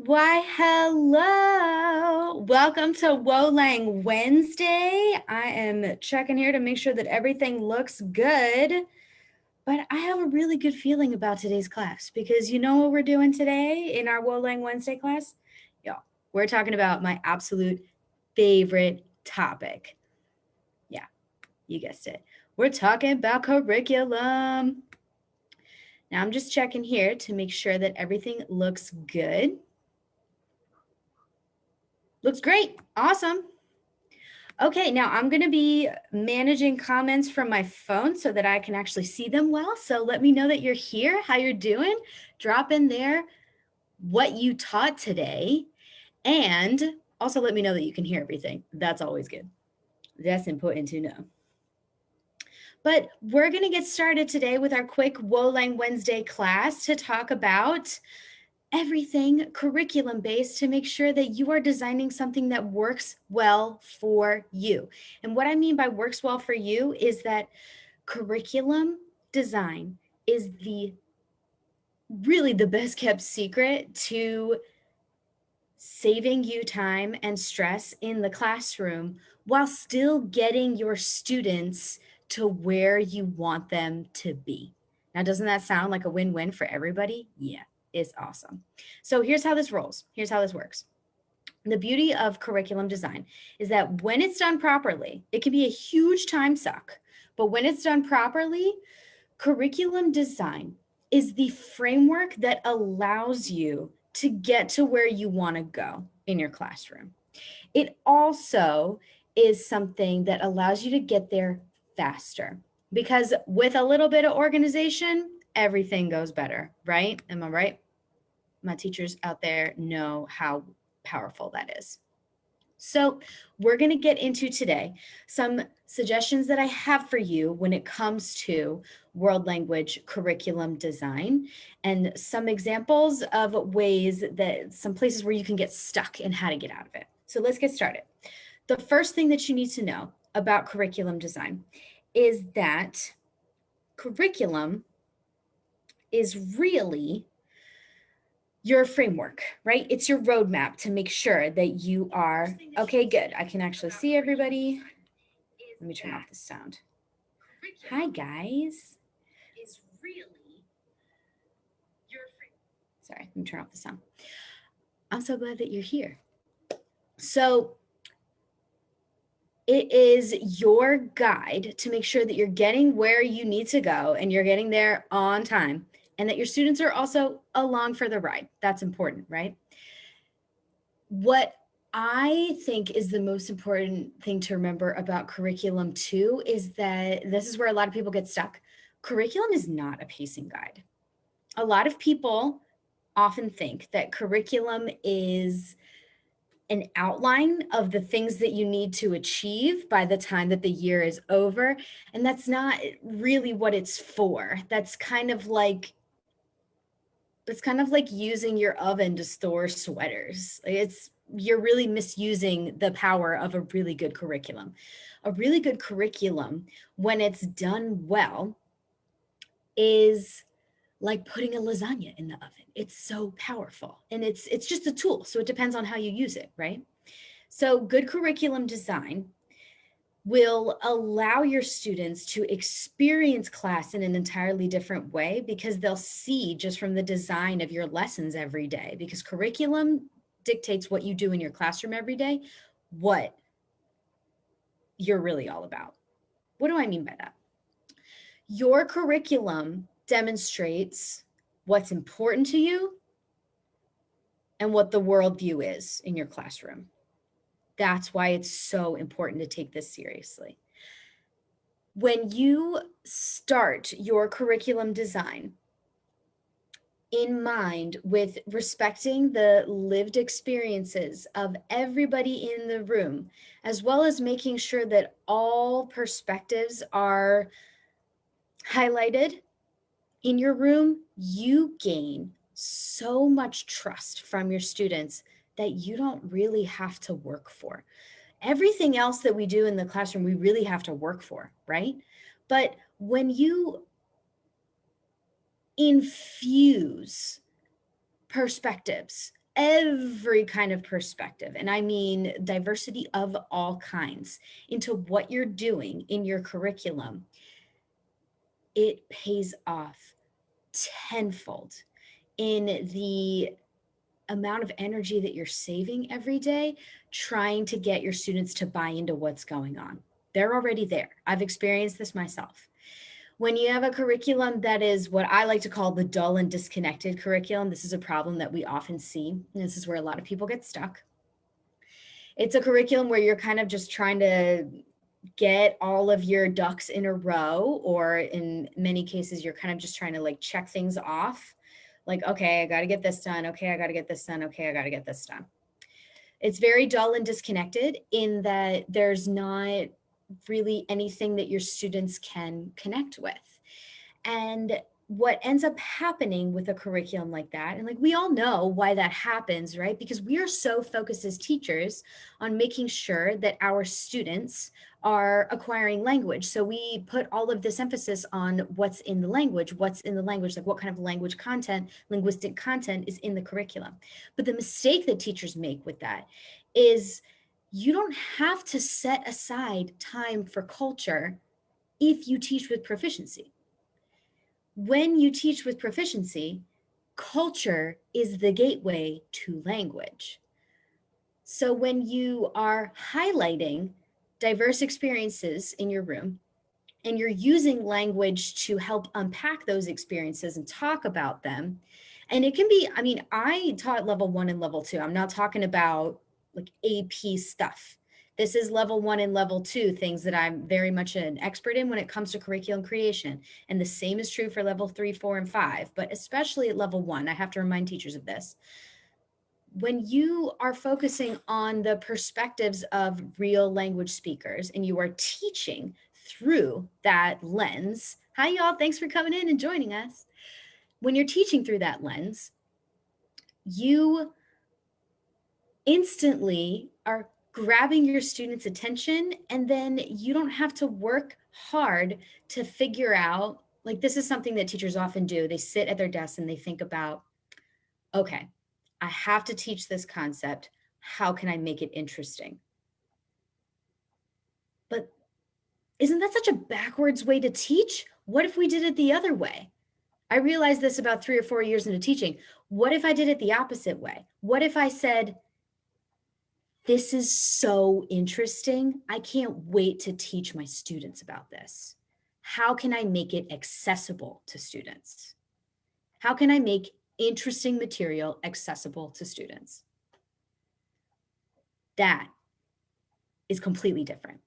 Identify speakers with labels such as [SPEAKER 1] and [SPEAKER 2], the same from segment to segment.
[SPEAKER 1] Why, hello. Welcome to Wolang Wednesday. I am checking here to make sure that everything looks good. But I have a really good feeling about today's class because you know what we're doing today in our Wolang Wednesday class? Yo, we're talking about my absolute favorite topic. Yeah, you guessed it. We're talking about curriculum. Now I'm just checking here to make sure that everything looks good. Looks great. Awesome. Okay, now I'm going to be managing comments from my phone so that I can actually see them well. So let me know that you're here, how you're doing. Drop in there what you taught today. And also let me know that you can hear everything. That's always good. That's important to know. But we're going to get started today with our quick Wolang Wednesday class to talk about everything curriculum based to make sure that you are designing something that works well for you. And what I mean by works well for you is that curriculum design is really the best kept secret to saving you time and stress in the classroom while still getting your students to where you want them to be. Now, doesn't that sound like a win-win for everybody? Yeah, it's awesome. So here's how this rolls. Here's how this works. The beauty of curriculum design is that when it's done properly, it can be a huge time suck, but when it's done properly, curriculum design is the framework that allows you to get to where you want to go in your classroom. It also is something that allows you to get there faster because with a little bit of organization, everything goes better, right? Am I right? My teachers out there know how powerful that is. So we're going to get into today some suggestions that I have for you when it comes to world language curriculum design and some examples of ways that some places where you can get stuck and how to get out of it. So let's get started. The first thing that you need to know about curriculum design is that curriculum is really your framework, right? It's your roadmap to make sure that you are, okay, good. I can actually see everybody. Let me turn off the sound. Hi, guys. Sorry, let me turn off the sound. I'm so glad that you're here. So it is your guide to make sure that you're getting where you need to go and you're getting there on time and that your students are also along for the ride. That's important, right? What I think is the most important thing to remember about curriculum too is that this is where a lot of people get stuck. Curriculum is not a pacing guide. A lot of people often think that curriculum is an outline of the things that you need to achieve by the time that the year is over. And that's not really what it's for. That's kind of like using your oven to store sweaters. You're really misusing the power of a really good curriculum. A really good curriculum, when it's done well, is like putting a lasagna in the oven. It's so powerful and it's just a tool. So it depends on how you use it, right? So good curriculum design will allow your students to experience class in an entirely different way because they'll see just from the design of your lessons every day, because curriculum dictates what you do in your classroom every day, what you're really all about. What do I mean by that? Your curriculum demonstrates what's important to you and what the worldview is in your classroom. That's why it's so important to take this seriously. When you start your curriculum design in mind with respecting the lived experiences of everybody in the room, as well as making sure that all perspectives are highlighted in your room, you gain so much trust from your students that you don't really have to work for. Everything else that we do in the classroom, we really have to work for, right? But when you infuse perspectives every kind of perspective, and I mean diversity of all kinds, into what you're doing in your curriculum, it pays off tenfold in the amount of energy that you're saving every day trying to get your students to buy into what's going on. They're already there. I've experienced this myself. When you have a curriculum that is what I like to call the dull and disconnected curriculum, this is a problem that we often see. And this is where a lot of people get stuck. It's a curriculum where you're kind of just trying to get all of your ducks in a row, or in many cases, you're kind of just trying to like check things off. Like, okay, I got to get this done. Okay, I got to get this done. Okay, I got to get this done. It's very dull and disconnected in that there's not really anything that your students can connect with. And what ends up happening with a curriculum like that, and like we all know why that happens, right? Because we are so focused as teachers on making sure that our students are acquiring language. So we put all of this emphasis on what's in the language, like what kind of language content, linguistic content is in the curriculum. But the mistake that teachers make with that is you don't have to set aside time for culture if you teach with proficiency. When you teach with proficiency, culture is the gateway to language. So when you are highlighting diverse experiences in your room and you're using language to help unpack those experiences and talk about them, and it can be, I mean, I taught level 1 and level 2. I'm not talking about like AP stuff. This is level 1 and level 2, things that I'm very much an expert in when it comes to curriculum creation. And the same is true for level 3, 4, and 5, but especially at level 1, I have to remind teachers of this. When you are focusing on the perspectives of real language speakers and you are teaching through that lens, hi y'all, thanks for coming in and joining us. When you're teaching through that lens, you instantly are grabbing your students' attention, and then you don't have to work hard to figure out, like, this is something that teachers often do. They sit at their desks and they think about, okay, I have to teach this concept. How can I make it interesting? But isn't that such a backwards way to teach? What if we did it the other way? I realized this about 3 or 4 years into teaching. What if I did it the opposite way? What if I said, this is so interesting. I can't wait to teach my students about this. How can I make it accessible to students? How can I make interesting material accessible to students? That is completely different.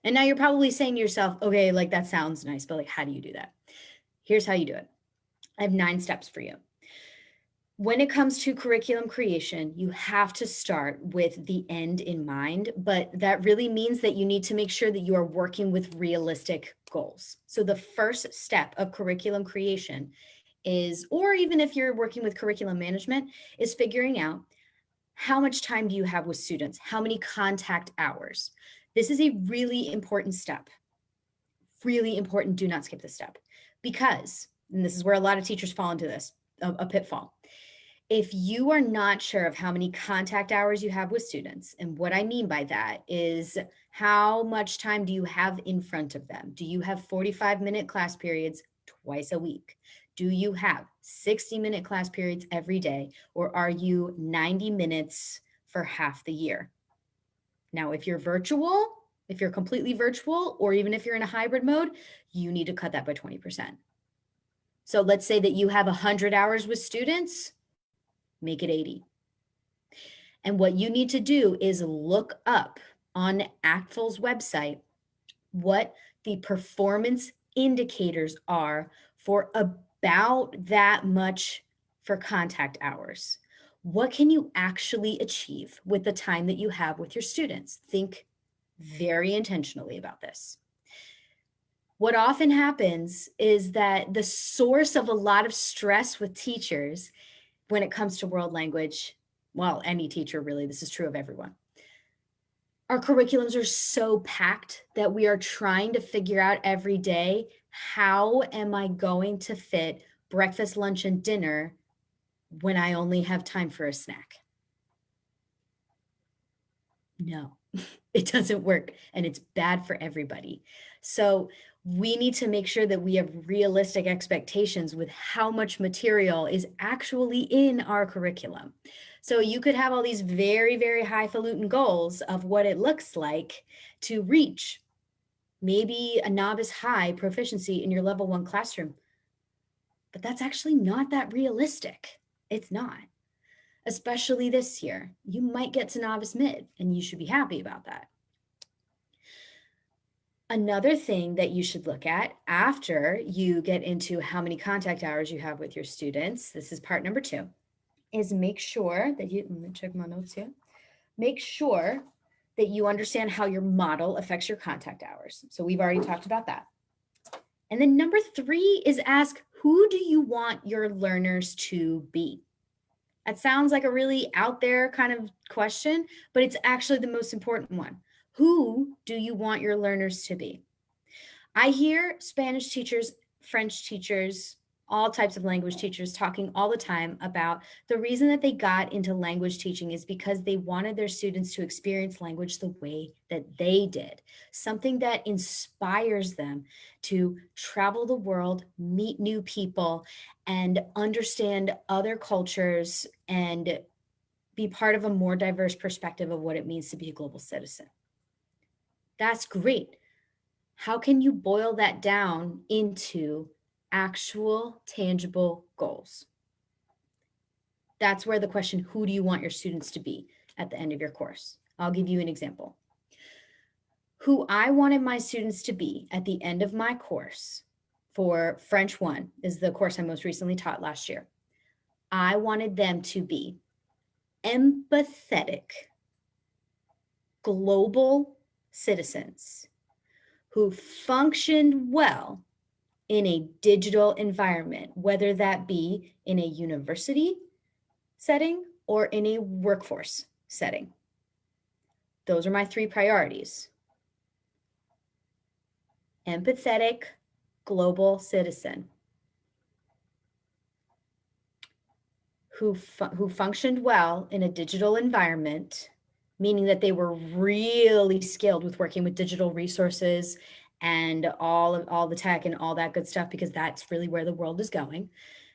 [SPEAKER 1] And now you're probably saying to yourself, okay, like that sounds nice, but like, how do you do that? Here's how you do it. I have 9 steps for you. When it comes to curriculum creation, you have to start with the end in mind, but that really means that you need to make sure that you are working with realistic goals. So the first step of curriculum creation is, or even if you're working with curriculum management, is figuring out how much time do you have with students? How many contact hours? This is a really important step. Really important. Do not skip this step, because, and this is where a lot of teachers fall into this, a pitfall. If you are not sure of how many contact hours you have with students, and what I mean by that is how much time do you have in front of them? Do you have 45-minute class periods twice a week? Do you have 60-minute class periods every day? Or are you 90 minutes for half the year? Now, if you're virtual, if you're completely virtual, or even if you're in a hybrid mode, you need to cut that by 20%. So let's say that you have 100 hours with students, make it 80. And what you need to do is look up on ACTFL's website what the performance indicators are for about that much for contact hours. What can you actually achieve with the time that you have with your students? Think very intentionally about this. What often happens is that the source of a lot of stress with teachers when it comes to world language, well, any teacher really, this is true of everyone. Our curriculums are so packed that we are trying to figure out every day, how am I going to fit breakfast, lunch, and dinner when I only have time for a snack? No, it doesn't work, and it's bad for everybody. So we need to make sure that we have realistic expectations with how much material is actually in our curriculum. So you could have all these very, very highfalutin goals of what it looks like to reach maybe a novice high proficiency in your level one classroom, but that's actually not that realistic. It's not, especially this year. You might get to novice mid, and you should be happy about that. Another thing that you should look at after you get into how many contact hours you have with your students, this is part number 2, is make sure that you, let me check my notes here. Make sure that you understand how your model affects your contact hours. So we've already talked about that. And then number 3 is ask, who do you want your learners to be? That sounds like a really out there kind of question, but it's actually the most important one. Who do you want your learners to be? I hear Spanish teachers, French teachers, all types of language teachers talking all the time about the reason that they got into language teaching is because they wanted their students to experience language the way that they did, something that inspires them to travel the world, meet new people, and understand other cultures and be part of a more diverse perspective of what it means to be a global citizen. That's great. How can you boil that down into actual tangible goals? That's where the question, who do you want your students to be at the end of your course? I'll give you an example. Who I wanted my students to be at the end of my course for French 1 is the course I most recently taught last year. I wanted them to be empathetic, global citizens who functioned well in a digital environment, whether that be in a university setting or in a workforce setting. Those are my 3 priorities. Empathetic, global citizen who functioned well in a digital environment, meaning that they were really skilled with working with digital resources and all the tech and all that good stuff, because that's really where the world is going.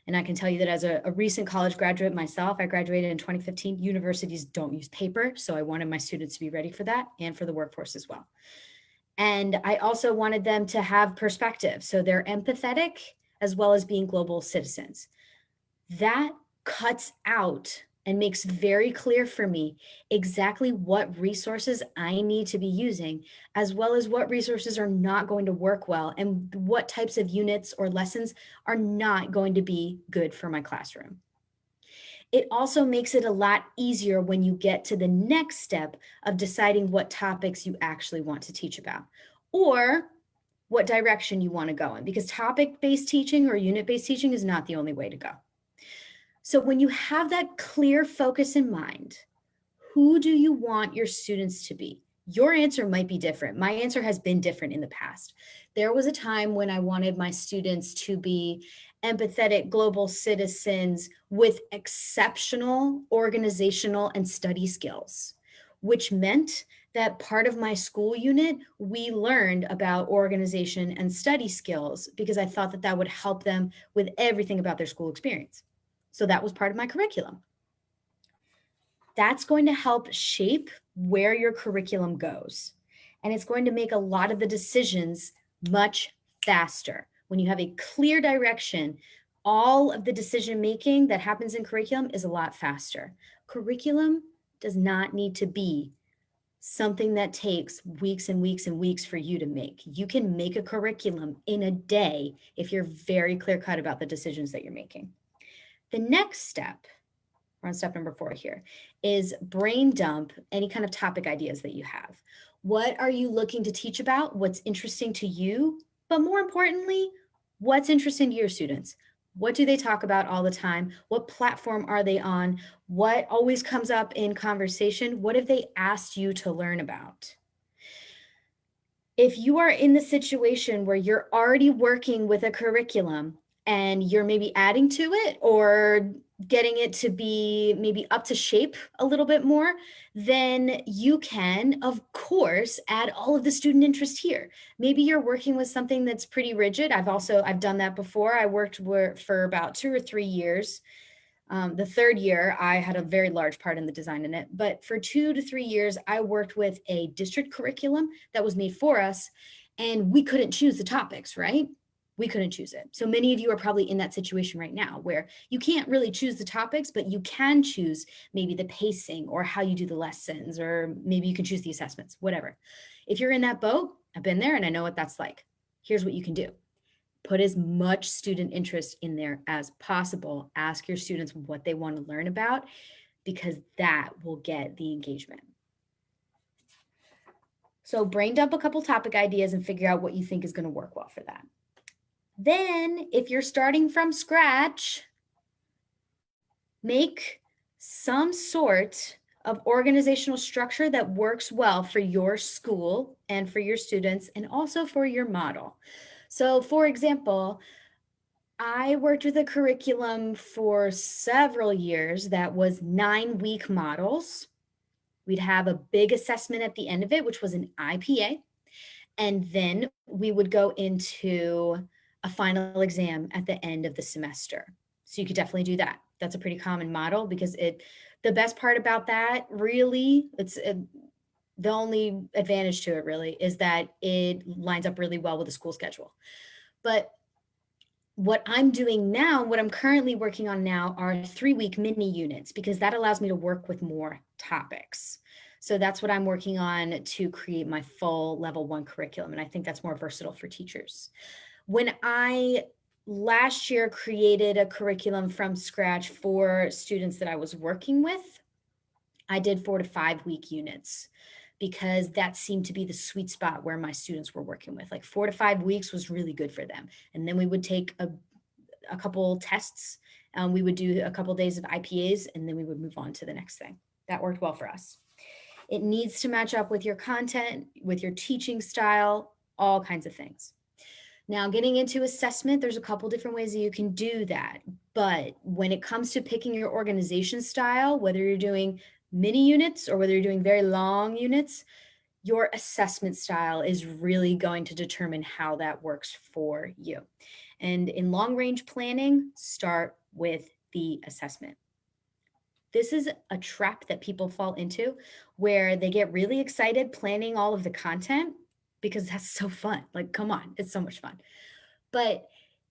[SPEAKER 1] And I can tell you that as a recent college graduate myself, I graduated in 2015. Universities don't use paper, so I wanted my students to be ready for that and for the workforce as well. And I also wanted them to have perspective, so they're empathetic as well as being global citizens. That cuts out and makes very clear for me exactly what resources I need to be using, as well as what resources are not going to work well and what types of units or lessons are not going to be good for my classroom. It also makes it a lot easier when you get to the next step of deciding what topics you actually want to teach about or what direction you want to go in, because topic-based teaching or unit-based teaching is not the only way to go. So when you have that clear focus in mind, who do you want your students to be? Your answer might be different. My answer has been different in the past. There was a time when I wanted my students to be empathetic global citizens with exceptional organizational and study skills, which meant that part of my school unit, we learned about organization and study skills because I thought that that would help them with everything about their school experience. So that was part of my curriculum. That's going to help shape where your curriculum goes. And it's going to make a lot of the decisions much faster. When you have a clear direction, all of the decision making that happens in curriculum is a lot faster. Curriculum does not need to be something that takes weeks and weeks and weeks for you to make. You can make a curriculum in a day if you're very clear cut about the decisions that you're making. The next step, we're on step number 4 here, is brain dump any kind of topic ideas that you have. What are you looking to teach about? What's interesting to you? But more importantly, what's interesting to your students? What do they talk about all the time? What platform are they on? What always comes up in conversation? What have they asked you to learn about? If you are in the situation where you're already working with a curriculum and you're maybe adding to it or getting it to be maybe up to shape a little bit more, then you can, of course, add all of the student interest here. Maybe you're working with something that's pretty rigid. I've done that before. I worked for about 2 or 3 years. The third year, I had a very large part in the design in it. But for 2 to 3 years, I worked with a district curriculum that was made for us, and we couldn't choose the topics, right? We couldn't choose it. So many of you are probably in that situation right now where you can't really choose the topics, but you can choose maybe the pacing or how you do the lessons, or maybe you can choose the assessments, whatever. If you're in that boat, I've been there and I know what that's like. Here's what you can do. Put as much student interest in there as possible. Ask your students what they want to learn about, because that will get the engagement. So brain dump a couple topic ideas and figure out what you think is going to work well for that. Then, if you're starting from scratch, make some sort of organizational structure that works well for your school and for your students, and also for your model. So, for example, I worked with a curriculum for several years that was 9-week models. We'd have a big assessment at the end of it, which was an IPA. And then we would go into a final exam at the end of the semester. So you could definitely do that. That's a pretty common model, because the best part about that, really, the only advantage to it really is that it lines up really well with the school schedule. But what I'm doing now, what I'm currently working on now, are 3-week mini units, because that allows me to work with more topics. So that's what I'm working on to create my full level 1 curriculum. And I think that's more versatile for teachers. When I last year created a curriculum from scratch for students that I was working with, I did 4 to 5 week units, because that seemed to be the sweet spot where my students were working with. Like 4 to 5 weeks was really good for them. And then we would take a couple tests. We would do a couple days of IPAs, and then we would move on to the next thing. That worked well for us. It needs to match up with your content, with your teaching style, all kinds of things. Now, getting into assessment, there's a couple different ways that you can do that. But when it comes to picking your organization style, whether you're doing mini units or whether you're doing very long units, your assessment style is really going to determine how that works for you. And in long range planning, start with the assessment. This is a trap that people fall into, where they get really excited planning all of the content, because that's so fun. Like, come on, it's so much fun. But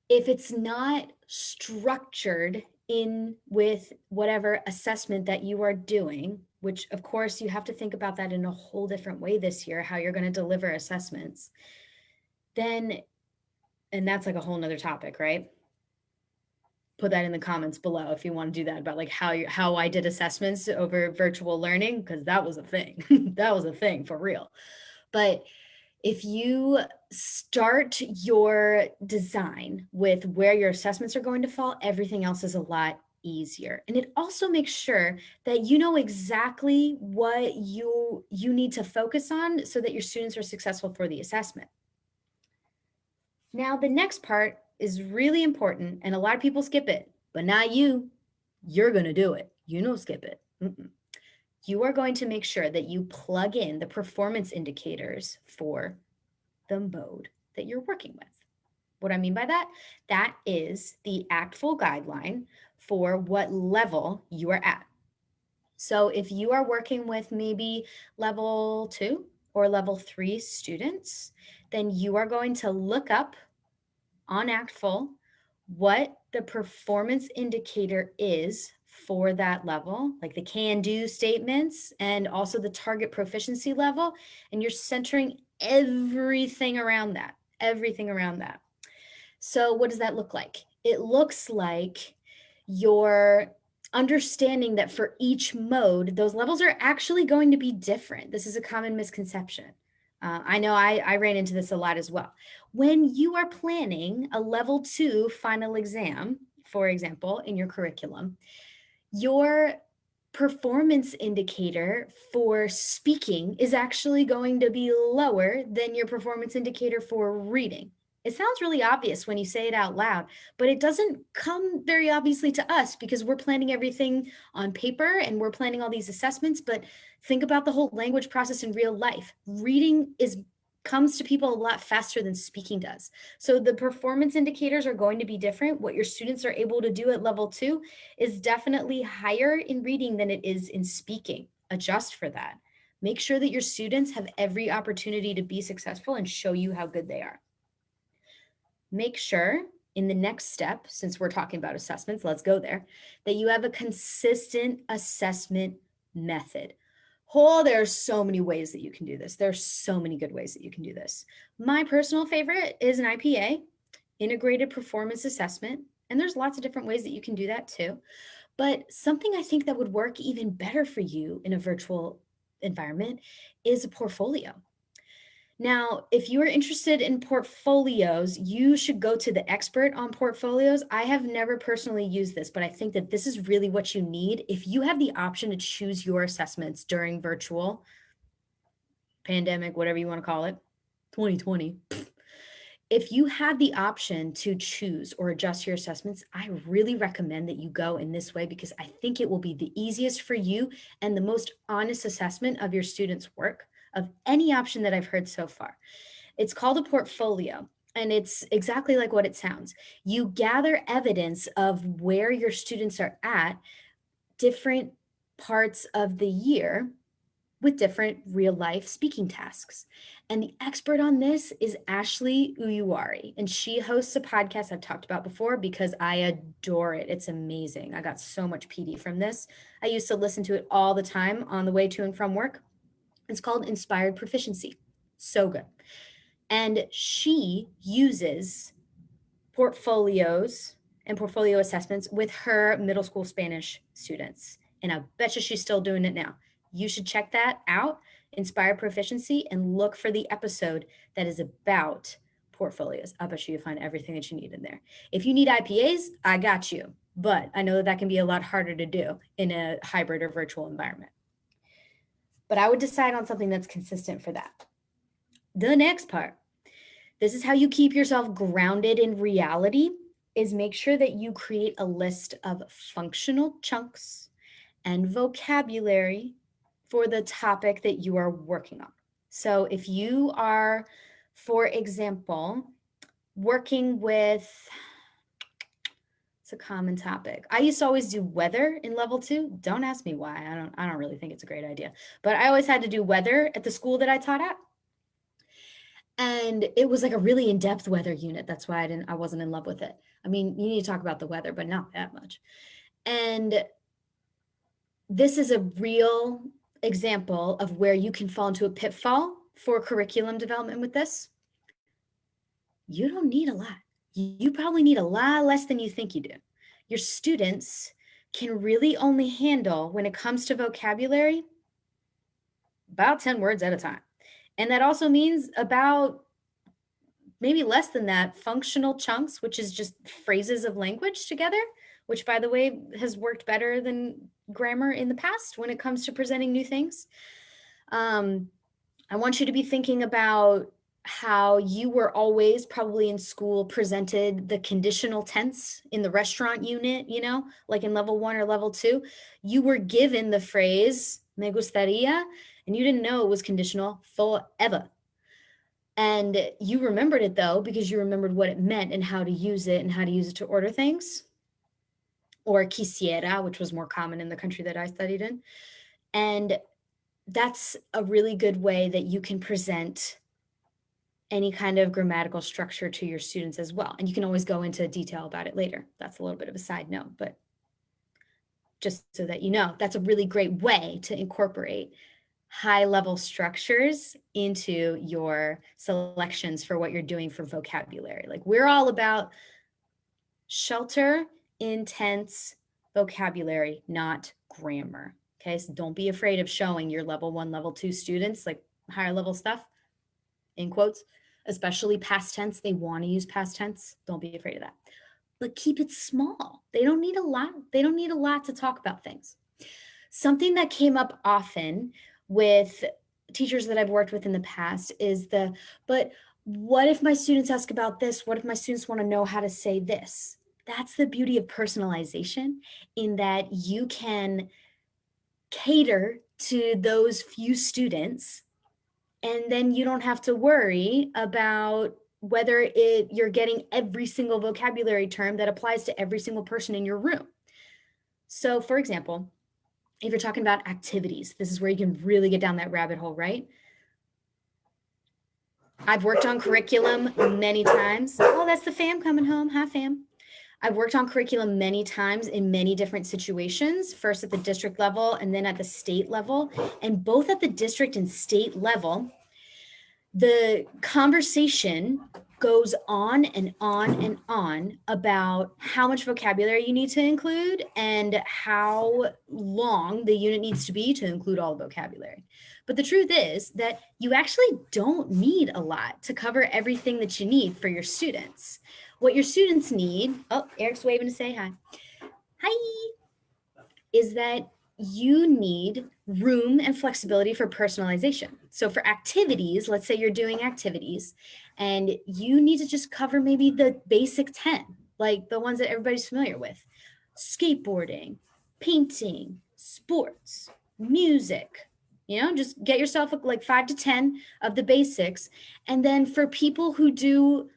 [SPEAKER 1] if it's not structured in with whatever assessment that you are doing, which of course you have to think about that in a whole different way this year, how you're going to deliver assessments, then, and that's like a whole nother topic, right? Put that in the comments below if you want to do that, about like how I did assessments over virtual learning, because that was a thing. That was a thing for real. But if you start your design with where your assessments are going to fall, everything else is a lot easier. And it also makes sure that you know exactly what you need to focus on so that your students are successful for the assessment. Now, the next part is really important, and a lot of people skip it, but not you. You're going to do it. You don't skip it. You are going to make sure that you plug in the performance indicators for the mode that you're working with. What I mean by that, that is the ACTFL guideline for what level you are at. So if you are working with maybe level 2 or level 3 students, then you are going to look up on ACTFL what the performance indicator is for that level, like the can-do statements and also the target proficiency level, and you're centering everything around that, everything around that. So what does that look like? It looks like you're understanding that for each mode, those levels are actually going to be different. This is a common misconception. I know I ran into this a lot as well. When you are planning a level 2 final exam, for example, in your curriculum, your performance indicator for speaking is actually going to be lower than your performance indicator for reading. It sounds really obvious when you say it out loud, but it doesn't come very obviously to us because we're planning everything on paper and we're planning all these assessments. But think about the whole language process in real life. Reading is comes to people a lot faster than speaking does. So the performance indicators are going to be different. What your students are able to do at level 2 is definitely higher in reading than it is in speaking. Adjust for that. Make sure that your students have every opportunity to be successful and show you how good they are. Make sure in the next step, since we're talking about assessments, let's go there, that you have a consistent assessment method. Oh, there are so many ways that you can do this. There's so many good ways that you can do this. My personal favorite is an IPA, integrated performance assessment. And there's lots of different ways that you can do that too. But something I think that would work even better for you in a virtual environment is a portfolio. Now, if you are interested in portfolios, you should go to the expert on portfolios. I have never personally used this, but I think that this is really what you need. If you have the option to choose your assessments during virtual, pandemic, whatever you want to call it, 2020, if you have the option to choose or adjust your assessments, I really recommend that you go in this way because I think it will be the easiest for you and the most honest assessment of your students' work of any option that I've heard so far. It's called a portfolio, and it's exactly like what it sounds. You gather evidence of where your students are at different parts of the year with different real life speaking tasks. And the expert on this is Ashley Uyuwari, and she hosts a podcast I've talked about before because I adore it. It's amazing. I got so much PD from this. I used to listen to it all the time on the way to and from work. It's called Inspired Proficiency. So good. And she uses portfolios and portfolio assessments with her middle school Spanish students. And I bet you she's still doing it now. You should check that out, Inspire Proficiency, and look for the episode that is about portfolios. I bet you'll find everything that you need in there. If you need IPAs, I got you. But I know that that can be a lot harder to do in a hybrid or virtual environment. But I would decide on something that's consistent for that. The next part, this is how you keep yourself grounded in reality, is make sure that you create a list of functional chunks and vocabulary for the topic that you are working on. So if you are, for example, working with, it's a common topic. I used to always do weather in level 2. Don't ask me why. I don't really think it's a great idea. But I always had to do weather at the school that I taught at. And it was like a really in-depth weather unit. That's why I wasn't in love with it. I mean, you need to talk about the weather, but not that much. And this is a real example of where you can fall into a pitfall for curriculum development with this. You don't need a lot. You probably need a lot less than you think you do. Your students can really only handle, when it comes to vocabulary, about 10 words at a time. And that also means about maybe less than that, functional chunks, which is just phrases of language together, which, by the way, has worked better than grammar in the past when it comes to presenting new things. I want you to be thinking about how you were always probably in school presented the conditional tense in the restaurant unit, you know, like in level 1 or level 2. You were given the phrase me gustaría, and you didn't know it was conditional forever. And you remembered it though, because you remembered what it meant and how to use it and how to use it to order things. Or quisiera, which was more common in the country that I studied in. And that's a really good way that you can present any kind of grammatical structure to your students as well. And you can always go into detail about it later. That's a little bit of a side note, but just so that you know, that's a really great way to incorporate high level structures into your selections for what you're doing for vocabulary. Like, we're all about shelter, intense vocabulary, not grammar. Okay, so don't be afraid of showing your level 1, level 2 students like higher level stuff, in quotes, especially past tense. They want to use past tense. Don't be afraid of that. But keep it small. They don't need a lot. They don't need a lot to talk about things. Something that came up often with teachers that I've worked with in the past is but what if my students ask about this? What if my students want to know how to say this? That's the beauty of personalization, in that you can cater to those few students, and then you don't have to worry about whether you're getting every single vocabulary term that applies to every single person in your room. So, for example, if you're talking about activities, this is where you can really get down that rabbit hole, right? I've worked on curriculum many times. Oh, that's the fam coming home. Hi, fam. I've worked on curriculum many times in many different situations, first at the district level and then at the state level. And both at the district and state level, the conversation goes on and on and on about how much vocabulary you need to include and how long the unit needs to be to include all the vocabulary. But the truth is that you actually don't need a lot to cover everything that you need for your students. What your students need, oh, Eric's waving to say hi. Hi, is that you need room and flexibility for personalization. So for activities, let's say you're doing activities and you need to just cover maybe the basic 10, like the ones that everybody's familiar with: skateboarding, painting, sports, music. Just get yourself like 5 to 10 of the basics. And then for people who do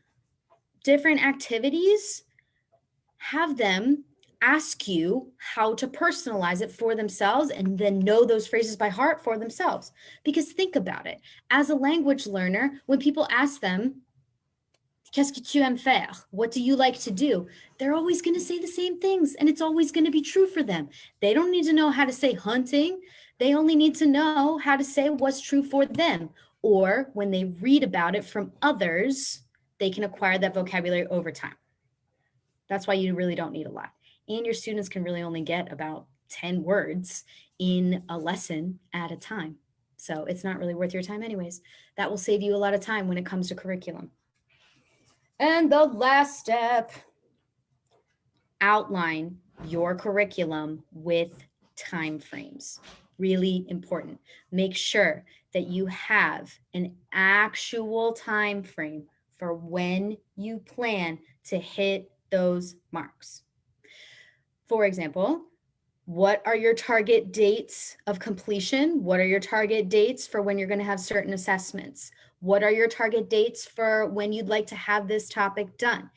[SPEAKER 1] different activities, have them ask you how to personalize it for themselves and then know those phrases by heart for themselves. Because think about it. As a language learner, when people ask them, qu'est-ce que tu aimes faire? What do you like to do? They're always going to say the same things, and it's always going to be true for them. They don't need to know how to say hunting. They only need to know how to say what's true for them. Or when they read about it from others, they can acquire that vocabulary over time. That's why you really don't need a lot. And your students can really only get about 10 words in a lesson at a time. So it's not really worth your time anyways. That will save you a lot of time when it comes to curriculum. And the last step, outline your curriculum with time frames. Really important. Make sure that you have an actual time frame for when you plan to hit those marks. For example, what are your target dates of completion? What are your target dates for when you're going to have certain assessments? What are your target dates for when you'd like to have this topic done?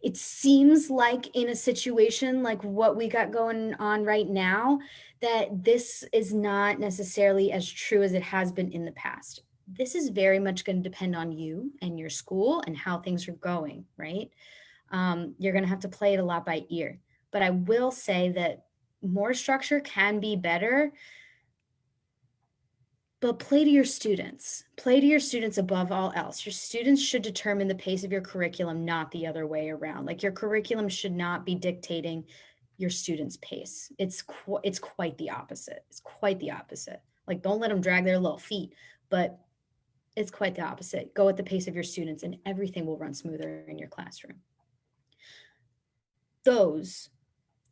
[SPEAKER 1] It seems like in a situation like what we got going on right now, that this is not necessarily as true as it has been in the past. This is very much going to depend on you and your school and how things are going, right? You're going to have to play it a lot by ear. But I will say that more structure can be better, but play to your students. Play to your students above all else. Your students should determine the pace of your curriculum, not the other way around. Like your curriculum should not be dictating your students' pace. It's quite the opposite. It's quite the opposite. Like don't let them drag their little feet, but it's quite the opposite. Go at the pace of your students and everything will run smoother in your classroom. Those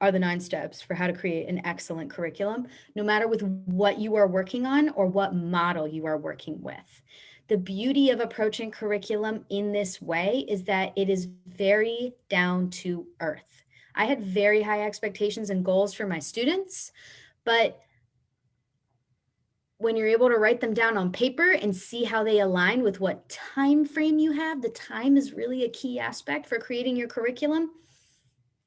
[SPEAKER 1] are the 9 steps for how to create an excellent curriculum, no matter with what you are working on or what model you are working with. The beauty of approaching curriculum in this way is that it is very down to earth. I had very high expectations and goals for my students, but when you're able to write them down on paper and see how they align with what time frame you have, the time is really a key aspect for creating your curriculum.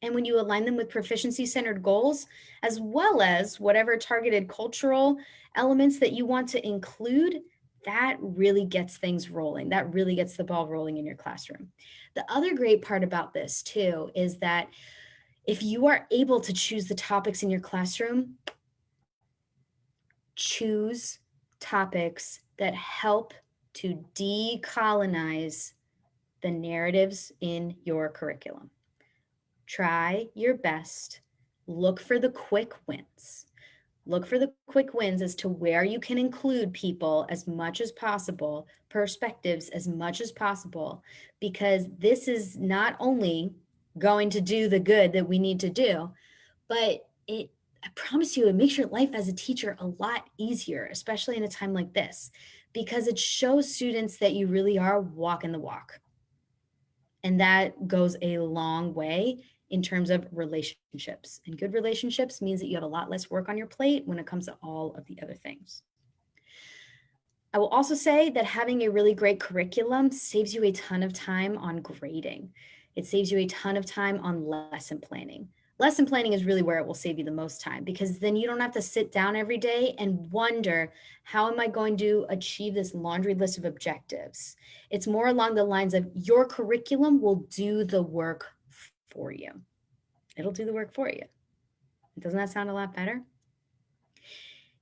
[SPEAKER 1] And when you align them with proficiency-centered goals, as well as whatever targeted cultural elements that you want to include, that really gets things rolling. That really gets the ball rolling in your classroom. The other great part about this too is that if you are able to choose the topics in your classroom, choose topics that help to decolonize the narratives in your curriculum. Try your best. Look for the quick wins. Look for the quick wins as to where you can include people as much as possible, perspectives as much as possible, because this is not only going to do the good that we need to do, but I promise you, it makes your life as a teacher a lot easier, especially in a time like this, because it shows students that you really are walking the walk. And that goes a long way in terms of relationships. And good relationships means that you have a lot less work on your plate when it comes to all of the other things. I will also say that having a really great curriculum saves you a ton of time on grading. It saves you a ton of time on lesson planning. Lesson planning is really where it will save you the most time, because then you don't have to sit down every day and wonder, how am I going to achieve this laundry list of objectives? It's more along the lines of your curriculum will do the work for you. It'll do the work for you. Doesn't that sound a lot better?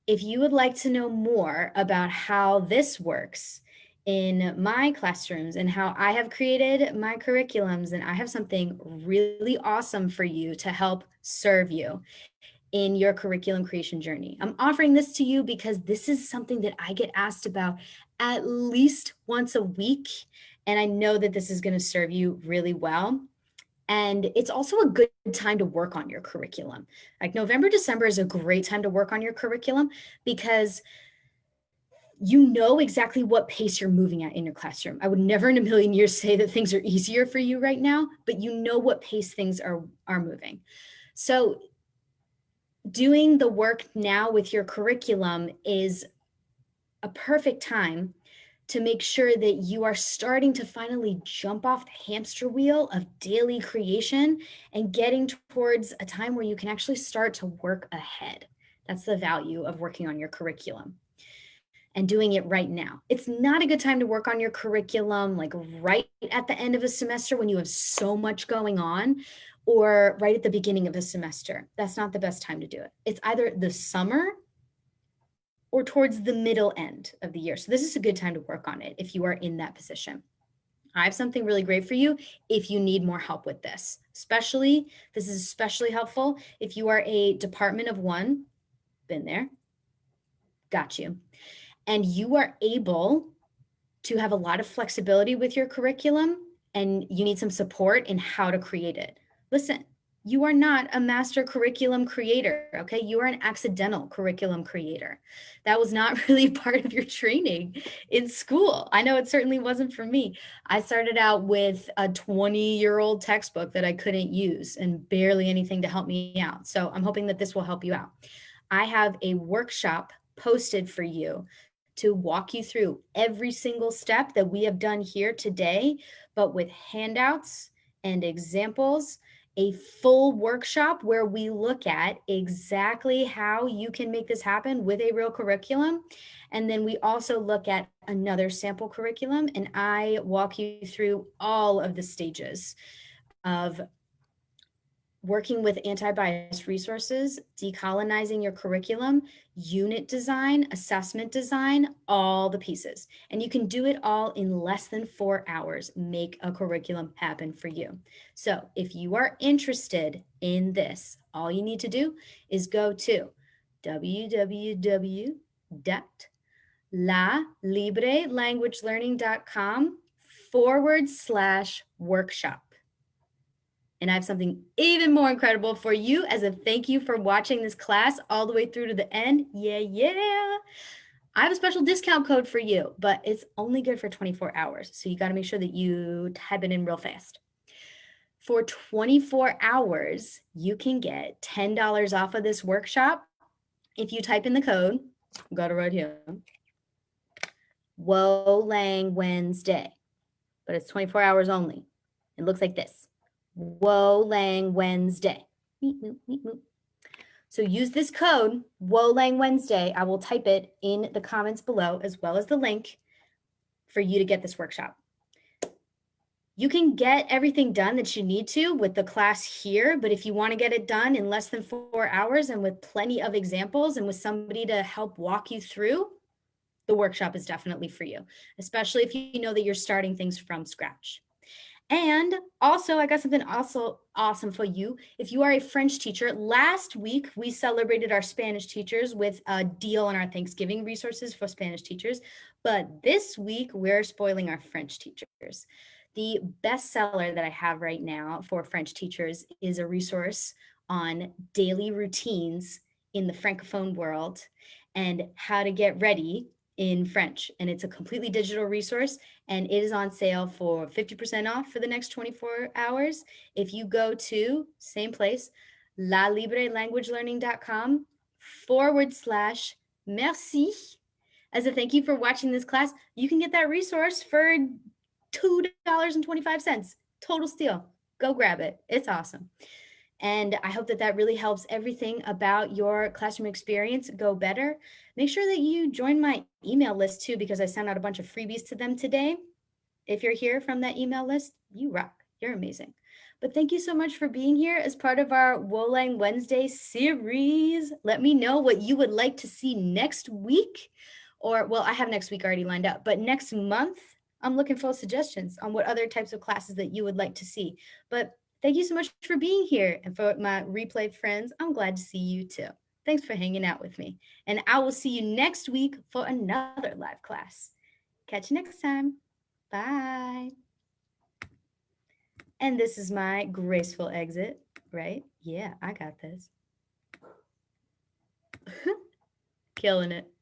[SPEAKER 1] If you would like to know more about how this works in my classrooms and how I have created my curriculums, then I have something really awesome for you to help serve you in your curriculum creation journey. I'm offering this to you because this is something that I get asked about at least once a week. And I know that this is going to serve you really well. And it's also a good time to work on your curriculum. Like November, December is a great time to work on your curriculum because you know exactly what pace you're moving at in your classroom. I would never in a million years say that things are easier for you right now, but you know what pace things are moving. So doing the work now with your curriculum is a perfect time to make sure that you are starting to finally jump off the hamster wheel of daily creation and getting towards a time where you can actually start to work ahead. That's the value of working on your curriculum and doing it right now. It's not a good time to work on your curriculum like right at the end of a semester when you have so much going on, or right at the beginning of a semester. That's not the best time to do it. It's either the summer or towards the middle end of the year. So this is a good time to work on it if you are in that position. I have something really great for you if you need more help with this. This is especially helpful if you are a department of one, been there, got you, and you are able to have a lot of flexibility with your curriculum and you need some support in how to create it. Listen, you are not a master curriculum creator, okay? You are an accidental curriculum creator. That was not really part of your training in school. I know it certainly wasn't for me. I started out with a 20-year-old textbook that I couldn't use and barely anything to help me out. So I'm hoping that this will help you out. I have a workshop posted for you to walk you through every single step that we have done here today, but with handouts and examples, a full workshop where we look at exactly how you can make this happen with a real curriculum. And then we also look at another sample curriculum, and I walk you through all of the stages of working with anti-bias resources, decolonizing your curriculum, unit design, assessment design, all the pieces. And you can do it all in less than 4 hours. Make a curriculum happen for you. So if you are interested in this, all you need to do is go to www.lalibrelanguagelearning.com/workshop. And I have something even more incredible for you as a thank you for watching this class all the way through to the end. Yeah. I have a special discount code for you, but it's only good for 24 hours. So you got to make sure that you type it in real fast. For 24 hours, you can get $10 off of this workshop if you type in the code, got it right here, Woe Lang Wednesday, but it's 24 hours only. It looks like this. Woe Lang Wednesday. Meep, moop, meep, moop. So use this code, Woe Lang Wednesday. I will type it in the comments below as well as the link for you to get this workshop. You can get everything done that you need to with the class here, but if you want to get it done in less than 4 hours and with plenty of examples and with somebody to help walk you through, the workshop is definitely for you, especially if you know that you're starting things from scratch. And also, I got something also awesome for you. If you are a French teacher, last week we celebrated our Spanish teachers with a deal on our Thanksgiving resources for Spanish teachers. But this week we're spoiling our French teachers. The bestseller that I have right now for French teachers is a resource on daily routines in the Francophone world and how to get ready in French. And it's a completely digital resource and it is on sale for 50% off for the next 24 hours. If you go to same place, lalibrelanguagelelearning.com/merci. As a thank you for watching this class, you can get that resource for $2.25. Total steal. Go grab it. It's awesome. And I hope that that really helps everything about your classroom experience go better. Make sure that you join my email list too, because I sent out a bunch of freebies to them today. If you're here from that email list, you rock. You're amazing. But thank you so much for being here as part of our Wolang Wednesday series. Let me know what you would like to see next week. Or, well, I have next week already lined up, but next month, I'm looking for suggestions on what other types of classes that you would like to see. But thank you so much for being here. And for my replay friends, I'm glad to see you too. Thanks for hanging out with me. And I will see you next week for another live class. Catch you next time. Bye. And this is my graceful exit, right? Yeah, I got this. Killing it.